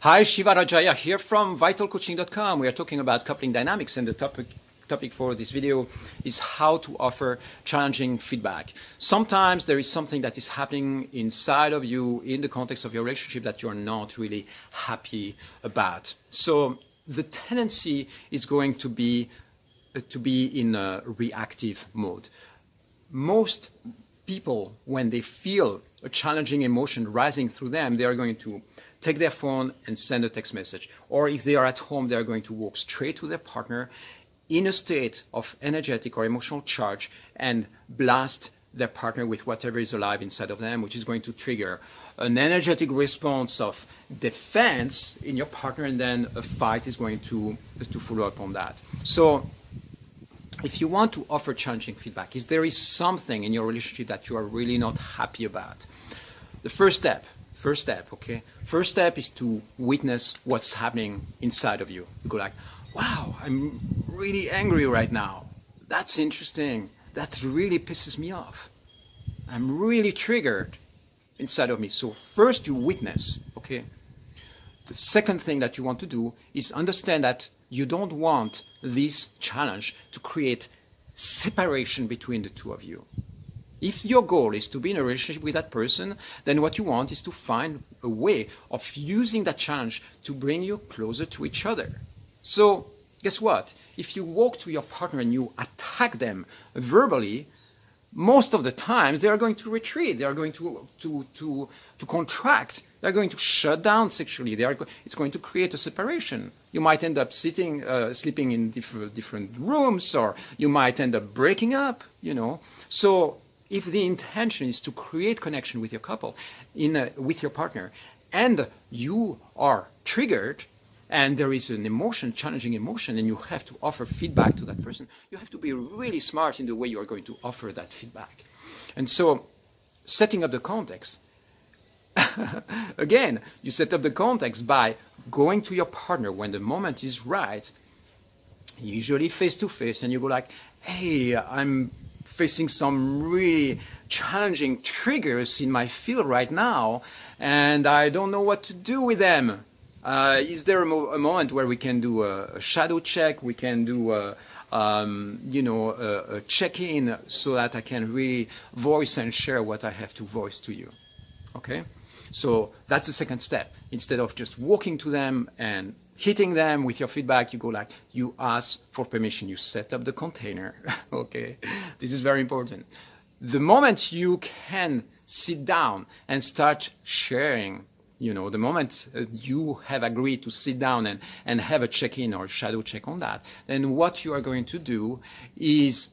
Hi, Shiva Rajaya here from vitalcoaching.com. We are talking about coupling dynamics, and the topic for this video is how to offer challenging feedback. Sometimes there is something that is happening inside of you in the context of your relationship that you're not really happy about. So the tendency is going to be in a reactive mode. Most people, when they feel a challenging emotion rising through them, they are going to take their phone and send a text message. Or if they are at home, they are going to walk straight to their partner in a state of energetic or emotional charge and blast their partner with whatever is alive inside of them, which is going to trigger an energetic response of defense in your partner, and then a fight is going to follow up on that. So if you want to offer challenging feedback, if there is something in your relationship that you are really not happy about, the first step, is to witness what's happening inside of you. You go like, wow, I'm really angry right now. That's interesting. That really pisses me off. I'm really triggered inside of me. So first you witness, okay? The second thing that you want to do is understand that you don't want this challenge to create separation between the two of you. If your goal is to be in a relationship with that person, then what you want is to find a way of using that challenge to bring you closer to each other. So guess what? If you walk to your partner and you attack them verbally, most of the times they are going to retreat. They are going to contract. They're going to shut down sexually. It's going to create a separation. You might end up sleeping in different rooms, or you might end up breaking up, So if the intention is to create connection with your couple, with your partner, and you are triggered, and there is an emotion, challenging emotion, and you have to offer feedback to that person, you have to be really smart in the way you are going to offer that feedback. And so, setting up the context, again, you set up the context by going to your partner when the moment is right, usually face to face, and you go like, hey, I'm facing some really challenging triggers in my field right now, and I don't know what to do with them. Is there a moment where we can do a shadow check? We can do a check-in so that I can really voice and share what I have to voice to you. Okay? So that's the second step. Instead of just walking to them and hitting them with your feedback, you go like, you ask for permission, you set up the container. Okay? This is very important. The moment you can sit down and start sharing, the moment you have agreed to sit down and have a check-in or a shadow check on that, then what you are going to do is,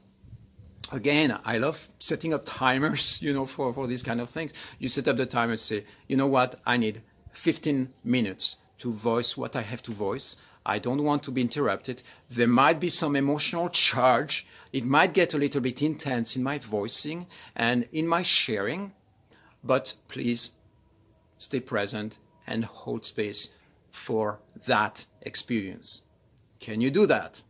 again, I love setting up timers, for these kind of things. You set up the timer and say, you know what, I need 15 minutes to voice what I have to voice. I don't want to be interrupted. There might be some emotional charge. It might get a little bit intense in my voicing and in my sharing, but please stay present and hold space for that experience. Can you do that?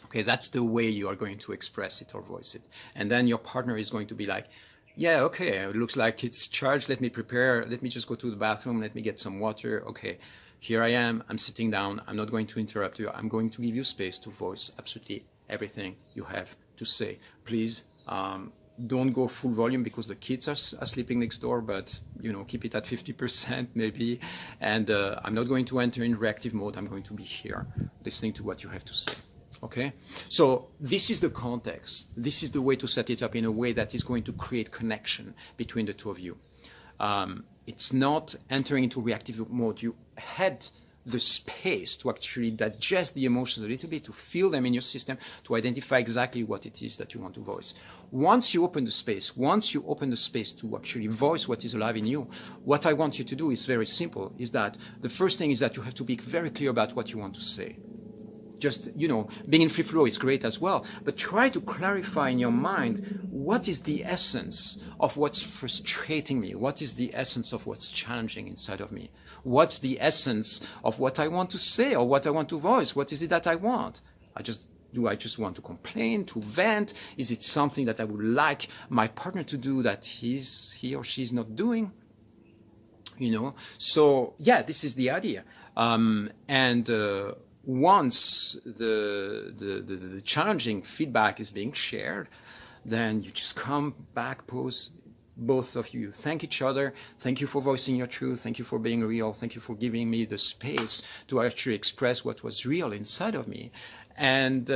Okay, that's the way you are going to express it or voice it. And then your partner is going to be like, yeah, okay, it looks like it's charged. Let me prepare. Let me just go to the bathroom. Let me get some water. Okay, here I am. I'm sitting down. I'm not going to interrupt you. I'm going to give you space to voice absolutely everything you have to say. Please don't go full volume because the kids are sleeping next door, but keep it at 50% maybe. And I'm not going to enter in reactive mode. I'm going to be here listening to what you have to say. Okay, so this is the context. This is the way to set it up in a way that is going to create connection between the two of you. It's not entering into reactive mode. You had the space to actually digest the emotions a little bit, to feel them in your system, to identify exactly what it is that you want to voice. Once you open the space to actually voice what is alive in you, what I want you to do is very simple, is that the first thing is that you have to be very clear about what you want to say. Just, being in free flow is great as well, but try to clarify in your mind what is the essence of what's frustrating me, what is the essence of what's challenging inside of me, what's the essence of what I want to say or what I want to voice, what is it that I want? Do I just want to complain, to vent? Is it something that I would like my partner to do that he or she is not doing? So yeah, this is the idea. And once the challenging feedback is being shared, then you just come back, pause, both of you thank each other. Thank you for voicing your truth. Thank you for being real. Thank you for giving me the space to actually express what was real inside of me. And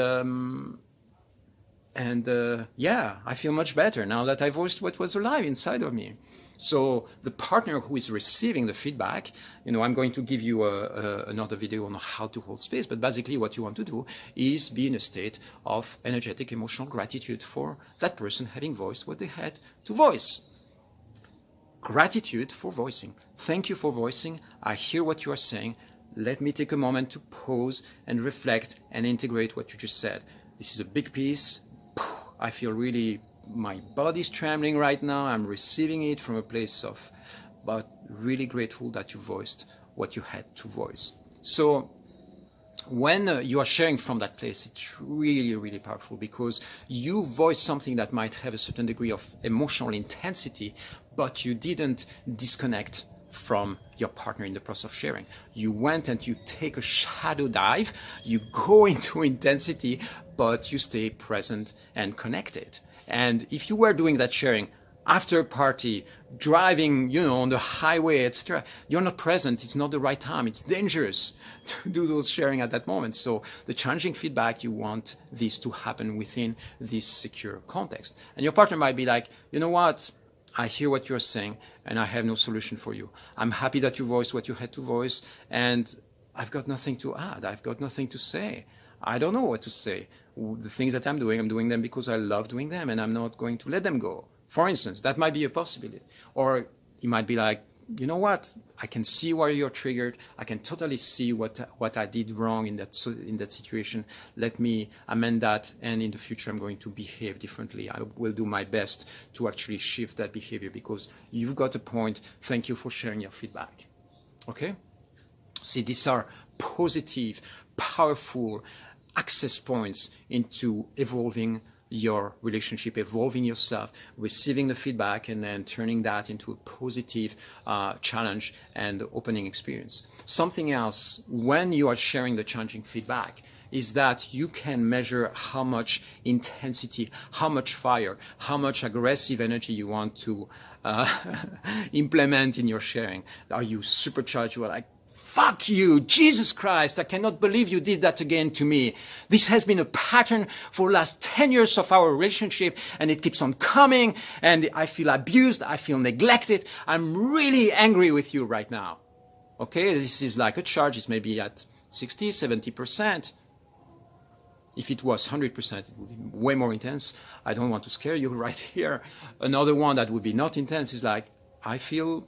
yeah, I feel much better now that I voiced what was alive inside of me. So the partner who is receiving the feedback, I'm going to give you another video on how to hold space, but basically what you want to do is be in a state of energetic, emotional gratitude for that person having voiced what they had to voice. Gratitude for voicing. Thank you for voicing. I hear what you are saying. Let me take a moment to pause and reflect and integrate what you just said. This is a big piece. I feel really, my body's trembling right now. I'm receiving it from a place of, but really grateful that you voiced what you had to voice. So when you are sharing from that place, it's really, really powerful because you voice something that might have a certain degree of emotional intensity, but you didn't disconnect from your partner in the process of sharing. You went and you take a shadow dive, you go into intensity, but you stay present and connected. And if you were doing that sharing after a party, driving, on the highway, etc., you're not present. It's not the right time. It's dangerous to do those sharing at that moment. So the challenging feedback, you want this to happen within this secure context. And your partner might be like, you know what? I hear what you're saying and I have no solution for you. I'm happy that you voiced what you had to voice and I've got nothing to add. I've got nothing to say. I don't know what to say. The things that I'm doing them because I love doing them and I'm not going to let them go. For instance, that might be a possibility. Or you might be like, you know what? I can see why you're triggered. I can totally see what I did wrong in that situation. Let me amend that, and in the future I'm going to behave differently. I will do my best to actually shift that behavior because you've got a point. Thank you for sharing your feedback. Okay? See, these are positive, powerful access points into evolving your relationship, evolving yourself, receiving the feedback, and then turning that into a positive challenge and opening experience. Something else, when you are sharing the challenging feedback, is that you can measure how much intensity, how much fire, how much aggressive energy you want to implement in your sharing. Are you supercharged? You are like, fuck you, Jesus Christ, I cannot believe you did that again to me. This has been a pattern for the last 10 years of our relationship and it keeps on coming and I feel abused, I feel neglected. I'm really angry with you right now. Okay, this is like a charge, it's maybe at 60, 70%. If it was 100%, it would be way more intense. I don't want to scare you right here. Another one that would be not intense is like, I feel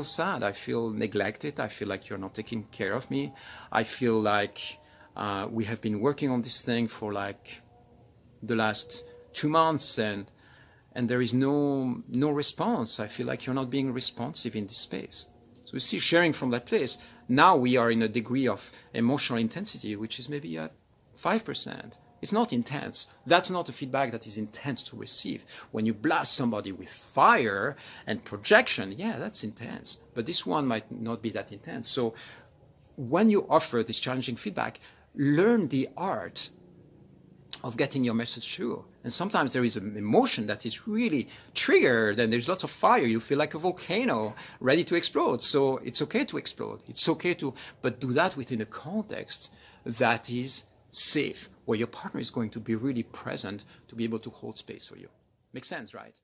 sad, I feel neglected, I feel like you're not taking care of me, I feel like we have been working on this thing for like the last 2 months and there is no response. I feel like you're not being responsive in this space. So you see, sharing from that place, now we are in a degree of emotional intensity which is maybe at 5%. It's not intense. That's not a feedback that is intense to receive. When you blast somebody with fire and projection, yeah, that's intense. But this one might not be that intense. So when you offer this challenging feedback, learn the art of getting your message through. And sometimes there is an emotion that is really triggered and there's lots of fire. You feel like a volcano ready to explode. So it's okay to explode. It's okay to, but do that within a context that is safe, where your partner is going to be really present to be able to hold space for you. Makes sense, right?